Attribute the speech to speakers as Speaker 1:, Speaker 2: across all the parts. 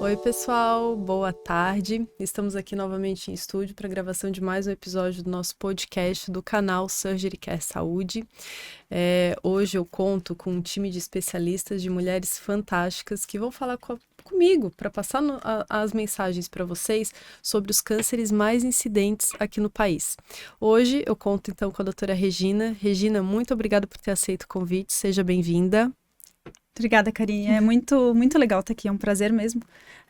Speaker 1: Oi, pessoal, boa tarde. Estamos aqui novamente em estúdio para a gravação de mais um episódio do nosso podcast do canal Surgery Care Saúde. Hoje eu conto com um time de especialistas, de mulheres fantásticas que vão falar comigo para passar as mensagens para vocês sobre os cânceres mais incidentes aqui no país. Hoje eu conto então com a doutora Regina. Regina, muito obrigada por ter aceito o convite, seja bem-vinda.
Speaker 2: Obrigada, Karine. É muito legal estar aqui, é um prazer mesmo.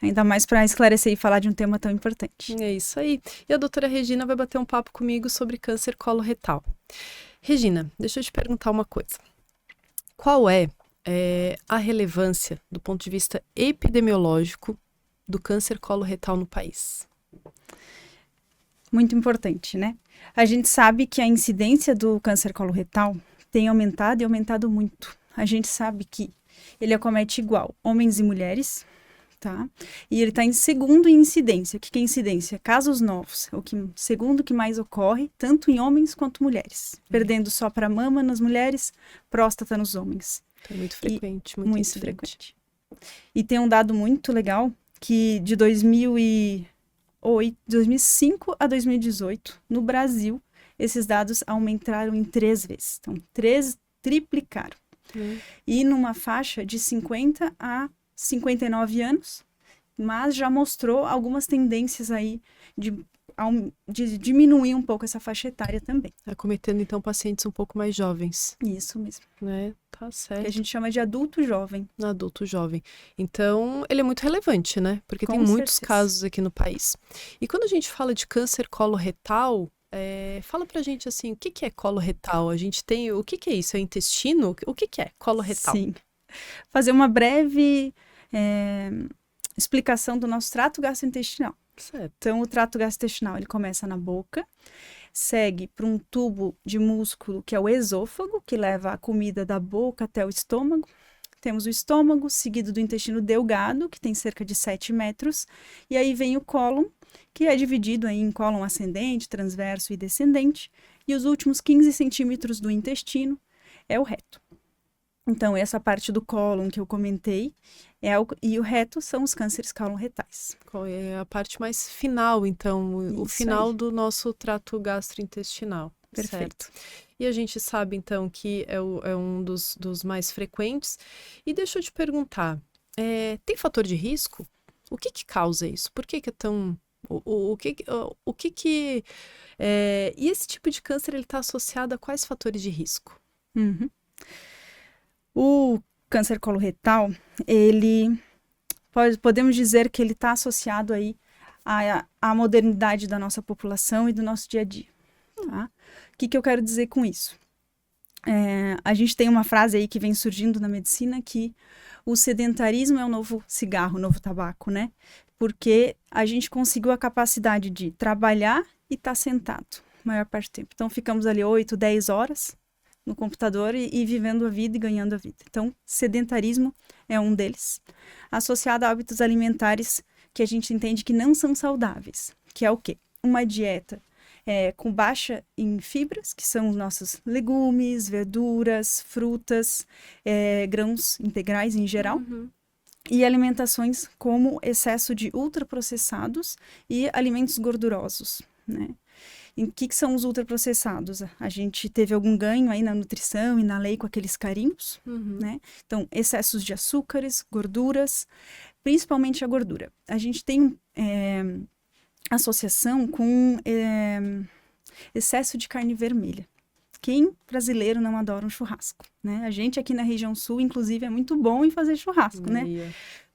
Speaker 2: Ainda mais para esclarecer e falar de um tema tão importante.
Speaker 1: É isso aí. E a doutora Regina vai bater um papo comigo sobre câncer coloretal. Regina, deixa eu te perguntar uma coisa. Qual é a relevância, do ponto de vista epidemiológico, do câncer coloretal no país?
Speaker 2: Muito importante, né? A gente sabe que a incidência do câncer coloretal tem aumentado e aumentado muito. A gente sabe que ele acomete igual homens e mulheres, tá? E ele está em segundo em incidência. O que é incidência? Casos novos. Segundo que mais ocorre, tanto em homens quanto mulheres. Perdendo só para mama nas mulheres, próstata nos homens.
Speaker 1: É muito frequente,
Speaker 2: muito frequente. E tem um dado muito legal que de 2005 a 2018, no Brasil, esses dados aumentaram em 3 vezes. Então, triplicaram. E numa faixa de 50 a 59 anos, mas já mostrou algumas tendências aí de diminuir um pouco essa faixa etária também.
Speaker 1: Acometendo, então, pacientes um pouco mais jovens.
Speaker 2: Isso mesmo.
Speaker 1: Tá certo.
Speaker 2: Que a gente chama de adulto jovem.
Speaker 1: Adulto jovem. Então, ele é muito relevante, né? Porque tem muitos casos aqui no país. E quando a gente fala de câncer coloretal, fala pra gente assim, o que é coloretal? A gente tem, o que é isso? É intestino? O que é coloretal?
Speaker 2: Sim. Fazer uma breve explicação do nosso trato gastrointestinal.
Speaker 1: Certo.
Speaker 2: Então, o trato gastrointestinal, ele começa na boca, segue para um tubo de músculo, que é o esôfago, que leva a comida da boca até o estômago. Temos o estômago, seguido do intestino delgado, que tem cerca de 7 metros, e aí vem o cólon, que é dividido aí em cólon ascendente, transverso e descendente, e os últimos 15 centímetros do intestino é o reto. Então, essa parte do cólon que eu comentei e o reto são os cânceres coloretais.
Speaker 1: Qual é a parte mais final, então, o final
Speaker 2: aí.
Speaker 1: do nosso trato gastrointestinal.
Speaker 2: Perfeito.
Speaker 1: Certo. E a gente sabe, então, que é um dos mais frequentes. E deixa eu te perguntar, tem fator de risco? O que causa isso? Por que é tão... E esse tipo de câncer, ele está associado a quais fatores de risco?
Speaker 2: Uhum. O câncer coloretal, podemos dizer que ele está associado aí à modernidade da nossa população e do nosso dia a dia. Tá? O que eu quero dizer com isso? A gente tem uma frase aí que vem surgindo na medicina que o sedentarismo é o novo cigarro, o novo tabaco, né? Porque a gente conseguiu a capacidade de trabalhar e estar sentado a maior parte do tempo. Então, ficamos ali 8, 10 horas no computador e vivendo a vida e ganhando a vida. Então, sedentarismo é um deles, associado a hábitos alimentares que a gente entende que não são saudáveis, que é o quê? Uma dieta com baixa em fibras, que são os nossos legumes, verduras, frutas, grãos integrais em geral, e alimentações como excesso de ultraprocessados e alimentos gordurosos, né? E o que são os ultraprocessados? A gente teve algum ganho aí na nutrição e na lei com aqueles carinhos, né? Então, excessos de açúcares, gorduras, principalmente a gordura. A gente tem associação com excesso de carne vermelha. Quem brasileiro não adora um churrasco, né? A gente aqui na região sul, inclusive, é muito bom em fazer churrasco, né?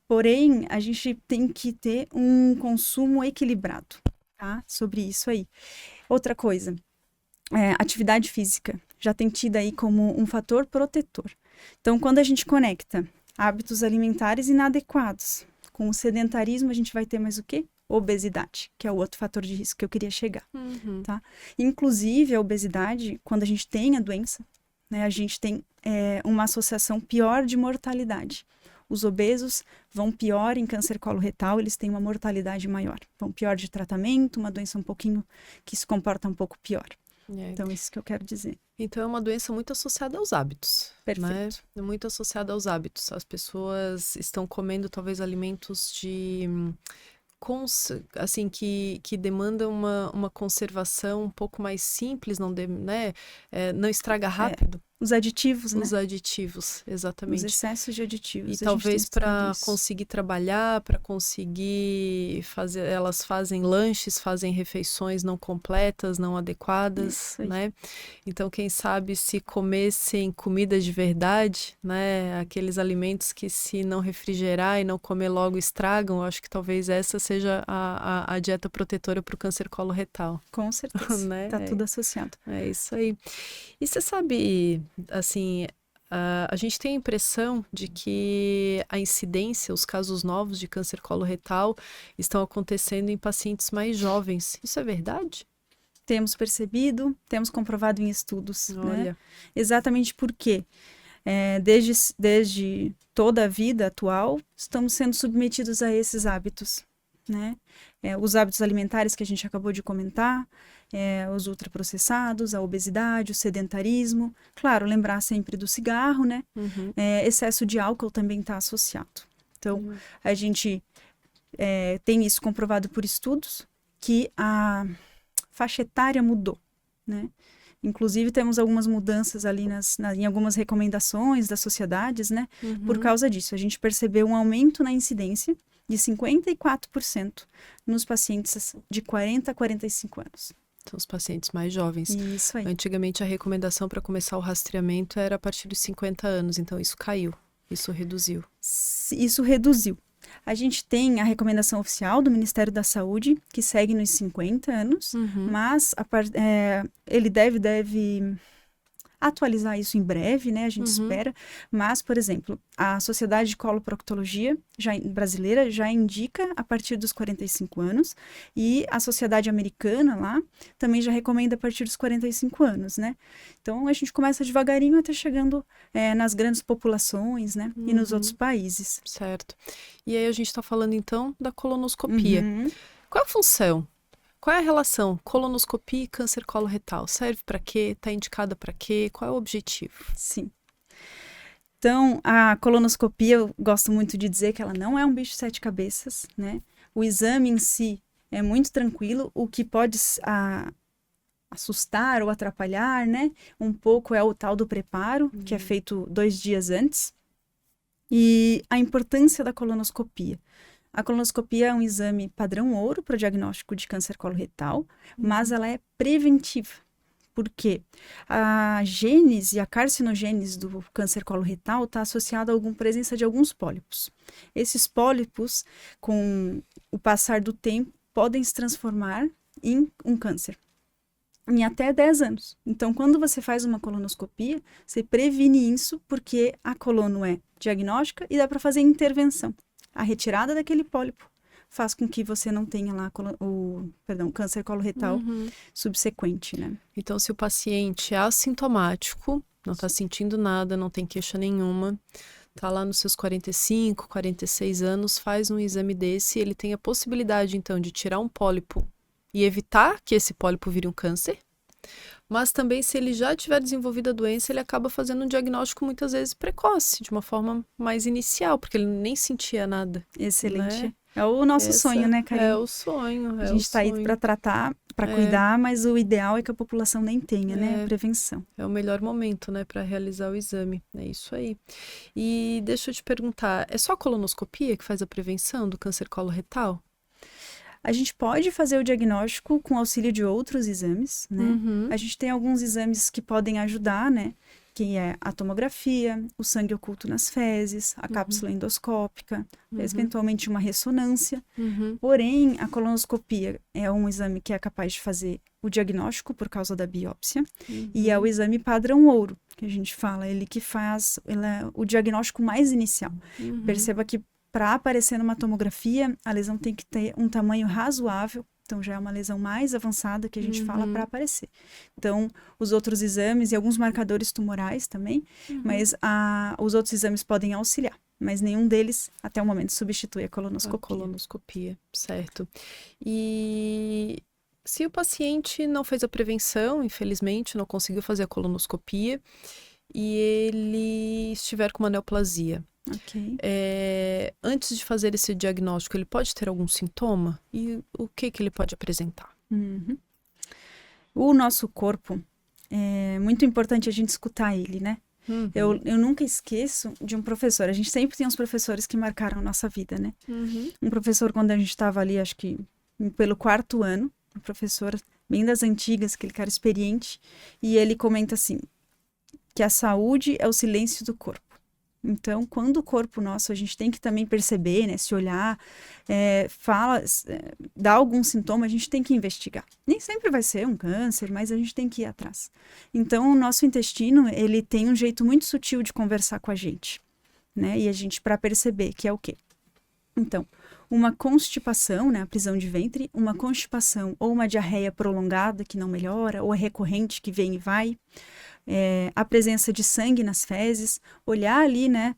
Speaker 2: Porém, a gente tem que ter um consumo equilibrado, tá? Sobre isso aí. Outra coisa, atividade física já tem tido aí como um fator protetor. Então, quando a gente conecta hábitos alimentares inadequados com o sedentarismo, a gente vai ter mais o quê? Obesidade, que é o outro fator de risco que eu queria chegar, tá? Inclusive, a obesidade, quando a gente tem a doença, né, a gente tem uma associação pior de mortalidade. Os obesos vão pior em câncer coloretal, eles têm uma mortalidade maior. Vão pior de tratamento, uma doença um pouquinho que se comporta um pouco pior.
Speaker 1: É.
Speaker 2: Então, isso que eu quero dizer.
Speaker 1: Então, é uma doença muito associada aos hábitos.
Speaker 2: Perfeito.
Speaker 1: Né? É muito associada aos hábitos. As pessoas estão comendo, talvez, alimentos assim, que demandam uma conservação um pouco mais simples, né? Não estraga rápido.
Speaker 2: Os aditivos, né?
Speaker 1: Os aditivos, exatamente.
Speaker 2: Os excessos de aditivos.
Speaker 1: E talvez para conseguir trabalhar, para conseguir fazer, elas fazem lanches, fazem refeições não completas, não adequadas, né? Então, quem sabe se comessem comida de verdade, né? Aqueles alimentos que se não refrigerar e não comer logo estragam, eu acho que talvez essa seja a dieta protetora para o câncer coloretal.
Speaker 2: Com certeza,
Speaker 1: né?
Speaker 2: Tá tudo associado.
Speaker 1: É isso aí. E você sabe, assim, a gente tem a impressão de que a incidência, os casos novos de câncer coloretal estão acontecendo em pacientes mais jovens. Isso é verdade?
Speaker 2: Temos percebido, temos comprovado em estudos.
Speaker 1: Olha.
Speaker 2: Né? Exatamente porque desde toda a vida atual, estamos sendo submetidos a esses hábitos. Né? Os hábitos alimentares que a gente acabou de comentar, os ultraprocessados, a obesidade, o sedentarismo. Claro, lembrar sempre do cigarro, né?
Speaker 1: Uhum.
Speaker 2: Excesso de álcool também está associado. Então, a gente tem isso comprovado por estudos, que a faixa etária mudou, né? Inclusive, temos algumas mudanças ali em algumas recomendações das sociedades, né?
Speaker 1: Uhum.
Speaker 2: Por causa disso, a gente percebeu um aumento na incidência de 54% nos pacientes de 40 a 45 anos.
Speaker 1: São os pacientes mais jovens.
Speaker 2: Isso aí.
Speaker 1: Antigamente, a recomendação para começar o rastreamento era a partir dos 50 anos, então isso caiu, isso reduziu.
Speaker 2: Isso reduziu. A gente tem a recomendação oficial do Ministério da Saúde, que segue nos 50 anos, mas ele deve atualizar isso em breve, né? A gente espera. Mas, por exemplo, a Sociedade de Coloproctologia brasileira já indica a partir dos 45 anos e a Sociedade Americana lá também já recomenda a partir dos 45 anos, né? Então, a gente começa devagarinho até chegando nas grandes populações, né? E nos outros países.
Speaker 1: Certo. E aí a gente está falando, então, da colonoscopia. Qual é a função? Qual é a relação colonoscopia e câncer coloretal? Serve para quê? Está indicada para quê? Qual é o objetivo?
Speaker 2: Sim. Então, a colonoscopia, eu gosto muito de dizer que ela não é um bicho de 7 cabeças, né? O exame em si é muito tranquilo, o que pode assustar ou atrapalhar, né? Um pouco é o tal do preparo, que é feito 2 dias antes. E a importância da colonoscopia. A colonoscopia é um exame padrão ouro para o diagnóstico de câncer coloretal, mas ela é preventiva. Por quê? A gênese, a carcinogênese do câncer coloretal está associada a presença de alguns pólipos. Esses pólipos, com o passar do tempo, podem se transformar em um câncer em até 10 anos. Então, quando você faz uma colonoscopia, você previne isso porque a colono é diagnóstica e dá para fazer intervenção. A retirada daquele pólipo faz com que você não tenha lá o câncer coloretal subsequente, né?
Speaker 1: Então, se o paciente é assintomático, não está sentindo nada, não tem queixa nenhuma, está lá nos seus 45, 46 anos, faz um exame desse, ele tem a possibilidade, então, de tirar um pólipo e evitar que esse pólipo vire um câncer. Mas também, se ele já tiver desenvolvido a doença, ele acaba fazendo um diagnóstico muitas vezes precoce, de uma forma mais inicial, porque ele nem sentia nada.
Speaker 2: Excelente.
Speaker 1: Né?
Speaker 2: É o nosso sonho, né, Karine?
Speaker 1: É o sonho.
Speaker 2: A gente está aí para tratar, para cuidar, mas o ideal é que a população nem tenha, né? A prevenção.
Speaker 1: É o melhor momento, né, para realizar o exame. É isso aí. E deixa eu te perguntar, é só a colonoscopia que faz a prevenção do câncer coloretal?
Speaker 2: A gente pode fazer o diagnóstico com auxílio de outros exames, né? A gente tem alguns exames que podem ajudar, né? Que é a tomografia, o sangue oculto nas fezes, a cápsula endoscópica, eventualmente uma ressonância. Porém, a colonoscopia é um exame que é capaz de fazer o diagnóstico por causa da biópsia e é o exame padrão ouro, que a gente fala, ele que faz o diagnóstico mais inicial. Perceba que para aparecer numa tomografia, a lesão tem que ter um tamanho razoável, então já é uma lesão mais avançada que a gente fala para aparecer. Então, os outros exames e alguns marcadores tumorais também, mas os outros exames podem auxiliar, mas nenhum deles, até o momento, substitui a colonoscopia.
Speaker 1: A colonoscopia, certo. E Se o paciente não fez a prevenção, infelizmente, não conseguiu fazer a colonoscopia e ele estiver com uma neoplasia,
Speaker 2: Ok.
Speaker 1: antes de fazer esse diagnóstico, ele pode ter algum sintoma? E o que ele pode apresentar?
Speaker 2: Uhum. O nosso corpo, é muito importante a gente escutar ele, né?
Speaker 1: Uhum.
Speaker 2: Eu nunca esqueço de um professor. A gente sempre tem uns professores que marcaram a nossa vida, né?
Speaker 1: Uhum.
Speaker 2: Um professor, quando a gente estava ali, acho que pelo 4º ano, um professor bem das antigas, aquele cara experiente, e ele comenta assim, que a saúde é o silêncio do corpo. Então, quando o corpo nosso, a gente tem que também perceber, né? Se olhar, dá algum sintoma, a gente tem que investigar. Nem sempre vai ser um câncer, mas a gente tem que ir atrás. Então, o nosso intestino, ele tem um jeito muito sutil de conversar com a gente, né? E a gente, para perceber que é o quê? Então, uma constipação, né, a prisão de ventre, uma constipação ou uma diarreia prolongada que não melhora, ou é recorrente que vem e vai, a presença de sangue nas fezes, olhar ali, né,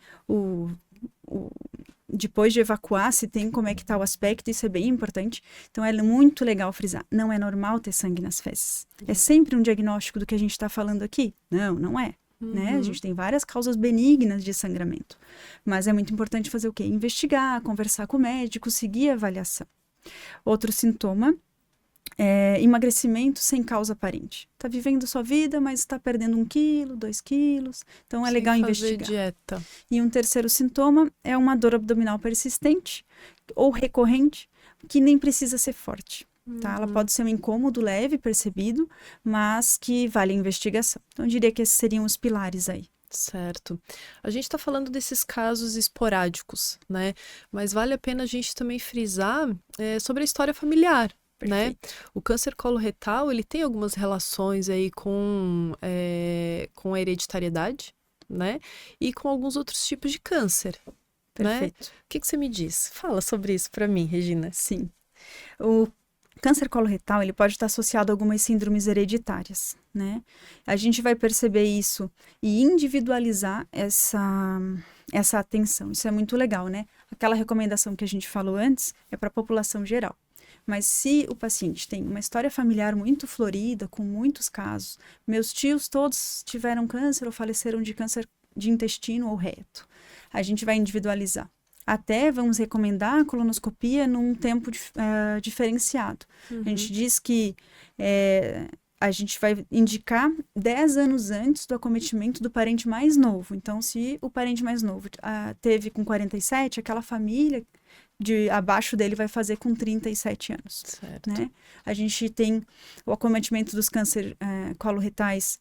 Speaker 2: depois de evacuar, se tem como é que tá o aspecto, isso é bem importante. Então, é muito legal frisar, não é normal ter sangue nas fezes. É sempre um diagnóstico do que a gente está falando aqui? Não, não é. Né? A gente tem várias causas benignas de sangramento, mas é muito importante fazer o quê? Investigar, conversar com o médico, seguir a avaliação. Outro sintoma é emagrecimento sem causa aparente. Tá vivendo sua vida, mas está perdendo 1 quilo, 2 quilos, então é legal investigar.
Speaker 1: Dieta.
Speaker 2: E um terceiro sintoma é uma dor abdominal persistente ou recorrente, que nem precisa ser forte. Tá? Ela pode ser um incômodo leve, percebido, mas que vale a investigação. Então, eu diria que esses seriam os pilares aí.
Speaker 1: Certo. A gente está falando desses casos esporádicos, né? Mas vale a pena a gente também frisar sobre a história familiar, né? O câncer coloretal, ele tem algumas relações aí com a hereditariedade, né? E com alguns outros tipos de câncer, né? O que você me diz? Fala sobre isso para mim, Regina.
Speaker 2: Sim. O câncer coloretal, ele pode estar associado a algumas síndromes hereditárias, né? A gente vai perceber isso e individualizar essa atenção. Isso é muito legal, né? Aquela recomendação que a gente falou antes é para a população geral. Mas se o paciente tem uma história familiar muito florida, com muitos casos, meus tios todos tiveram câncer ou faleceram de câncer de intestino ou reto, a gente vai individualizar. Até vamos recomendar a colonoscopia num tempo diferenciado. A gente diz que a gente vai indicar 10 anos antes do acometimento do parente mais novo. Então, se o parente mais novo teve com 47, aquela família abaixo dele vai fazer com 37 anos.
Speaker 1: Certo.
Speaker 2: Né? A gente tem o acometimento dos cânceres coloretais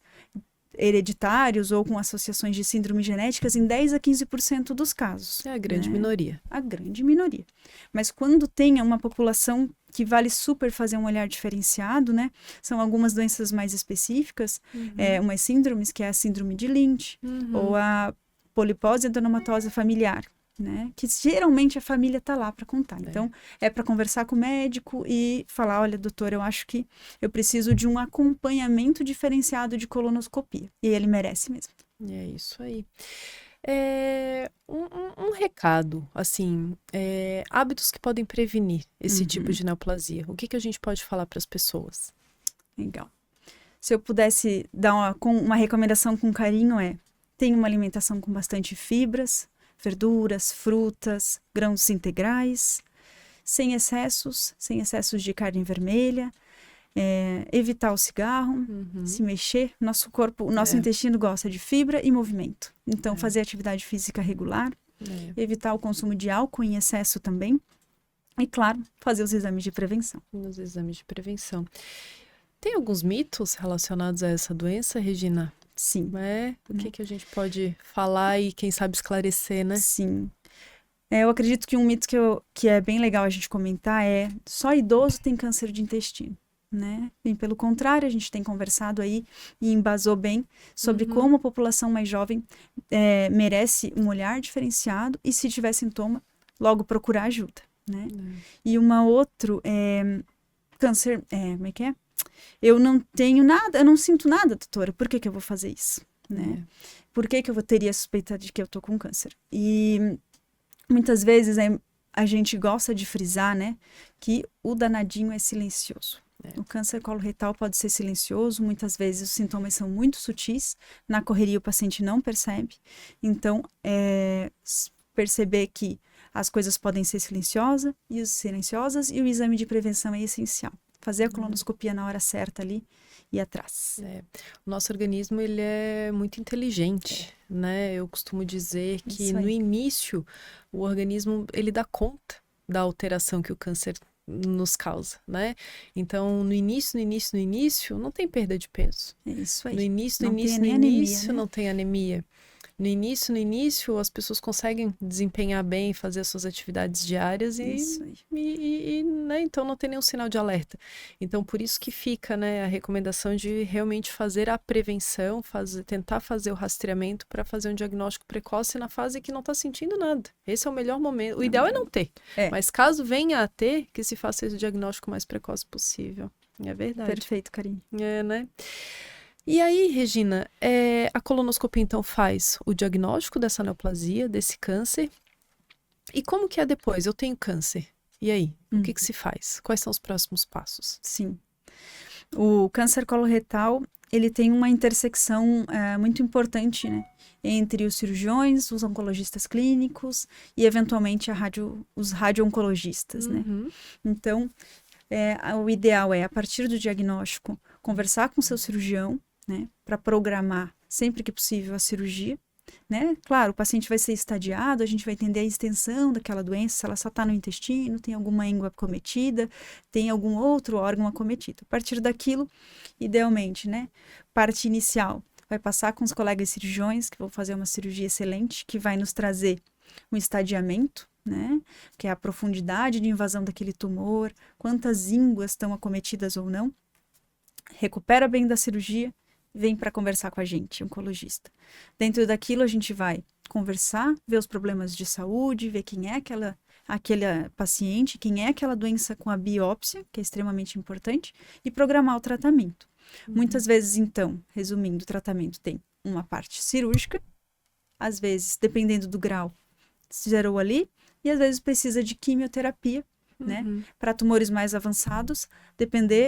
Speaker 2: hereditários ou com associações de síndromes genéticas em 10 a 15% dos casos.
Speaker 1: É a grande minoria.
Speaker 2: A grande minoria. Mas quando tem uma população que vale super fazer um olhar diferenciado, né? São algumas doenças mais específicas, umas síndromes, que é a síndrome de Lynch, ou a polipose adenomatosa familiar, né? Que geralmente a família está lá para contar. Então, é para conversar com o médico e falar, olha, doutor, eu acho que eu preciso de um acompanhamento diferenciado de colonoscopia. E ele merece mesmo.
Speaker 1: É isso aí. Um recado, assim, hábitos que podem prevenir esse tipo de neoplasia. O que a gente pode falar para as pessoas?
Speaker 2: Legal. Se eu pudesse dar uma recomendação com carinho tenha uma alimentação com bastante fibras, verduras, frutas, grãos integrais, sem excessos de carne vermelha, evitar o cigarro, se mexer. Nosso corpo, o nosso intestino gosta de fibra e movimento. Então, fazer atividade física regular, evitar o consumo de álcool em excesso também. E, claro, fazer os exames de prevenção.
Speaker 1: Os exames de prevenção. Tem alguns mitos relacionados a essa doença, Regina?
Speaker 2: Sim.
Speaker 1: O que a gente pode falar e, quem sabe, esclarecer, né?
Speaker 2: Sim. Eu acredito que um mito que é bem legal a gente comentar só idoso tem câncer de intestino, né? E, pelo contrário, a gente tem conversado aí e embasou bem sobre como a população mais jovem merece um olhar diferenciado e, se tiver sintoma, logo procurar ajuda, né? E uma outra câncer, como é que é? Eu não tenho nada, eu não sinto nada, doutora, por que eu vou fazer isso, né? Por que eu teria suspeita de que eu tô com câncer? E muitas vezes a gente gosta de frisar, né, que o danadinho é silencioso. O câncer coloretal pode ser silencioso, muitas vezes os sintomas são muito sutis, na correria o paciente não percebe. Então, perceber que as coisas podem ser silenciosas e o exame de prevenção é essencial. Fazer a colonoscopia na hora certa ali e atrás.
Speaker 1: O nosso organismo, ele é muito inteligente, né? Eu costumo dizer que no início, o organismo, ele dá conta da alteração que o câncer nos causa, né? Então, no início, não tem perda de peso.
Speaker 2: É isso aí.
Speaker 1: No início, não tem anemia. No início, as pessoas conseguem desempenhar bem, fazer as suas atividades diárias né, então não tem nenhum sinal de alerta. Então, por isso que fica, né, a recomendação de realmente fazer a prevenção, tentar fazer o rastreamento para fazer um diagnóstico precoce na fase que não está sentindo nada. Esse é o melhor momento. O ideal é não ter. Mas caso venha a ter, que se faça esse diagnóstico o mais precoce possível. É verdade.
Speaker 2: Perfeito, Karine.
Speaker 1: Né? E aí, Regina, a colonoscopia então faz o diagnóstico dessa neoplasia, desse câncer. E como que é depois? Eu tenho câncer. E aí? O que se faz? Quais são os próximos passos?
Speaker 2: Sim. O câncer coloretal, ele tem uma intersecção muito importante, né? Entre os cirurgiões, os oncologistas clínicos e, eventualmente, os radio-oncologistas, né? Então, o ideal é, a partir do diagnóstico, conversar com o seu cirurgião, né, para programar sempre que possível a cirurgia, né? Claro, o paciente vai ser estadiado, a gente vai entender a extensão daquela doença, se ela só está no intestino, tem alguma íngua acometida, tem algum outro órgão acometido. A partir daquilo, idealmente, né, parte inicial vai passar com os colegas cirurgiões, que vão fazer uma cirurgia excelente, que vai nos trazer um estadiamento, né, que é a profundidade de invasão daquele tumor, quantas ínguas estão acometidas ou não, recupera bem da cirurgia, vem para conversar com a gente, oncologista. Dentro daquilo a gente vai conversar, ver os problemas de saúde, ver quem é aquele paciente, quem é aquela doença com a biópsia, que é extremamente importante, e programar o tratamento. Muitas vezes, então, resumindo, o tratamento tem uma parte cirúrgica, às vezes, dependendo do grau, zerou ali, e às vezes precisa de quimioterapia, né? Para tumores mais avançados,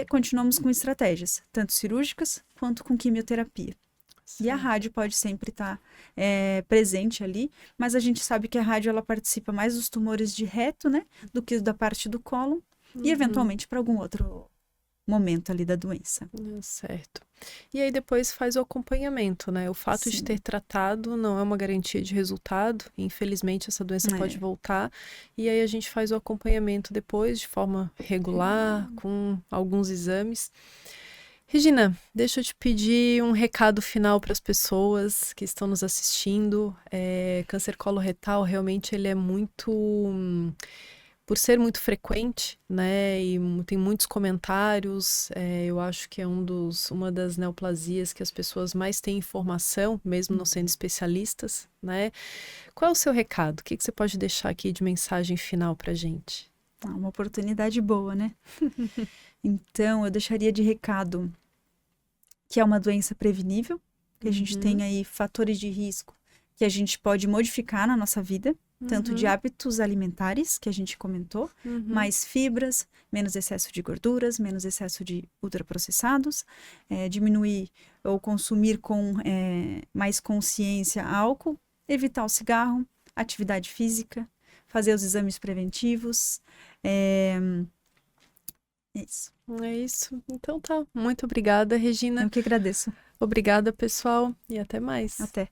Speaker 2: continuamos com estratégias, tanto cirúrgicas quanto com quimioterapia. Sim. E a rádio pode sempre estar presente ali, mas a gente sabe que a rádio ela participa mais dos tumores de reto, né? Do que da parte do cólon e eventualmente para algum outro momento ali da doença.
Speaker 1: Certo. E aí depois faz o acompanhamento, né? O fato de ter tratado não é uma garantia de resultado. Infelizmente, essa doença pode voltar. E aí a gente faz o acompanhamento depois, de forma regular, com alguns exames. Regina, deixa eu te pedir um recado final para as pessoas que estão nos assistindo. Câncer coloretal, realmente, ele é muito... Por ser muito frequente, né, e tem muitos comentários, eu acho que é uma das neoplasias que as pessoas mais têm informação, mesmo não sendo especialistas, né? Qual é o seu recado? O que você pode deixar aqui de mensagem final pra gente?
Speaker 2: Uma oportunidade boa, né? Então, eu deixaria de recado que é uma doença prevenível, que a gente tem aí fatores de risco que a gente pode modificar na nossa vida, tanto de hábitos alimentares, que a gente comentou, mais fibras, menos excesso de gorduras, menos excesso de ultraprocessados, diminuir ou consumir com mais consciência álcool, evitar o cigarro, atividade física, fazer os exames preventivos. É isso.
Speaker 1: É isso. Então tá. Muito obrigada, Regina.
Speaker 2: Eu que agradeço.
Speaker 1: Obrigada, pessoal, e até mais.
Speaker 2: Até.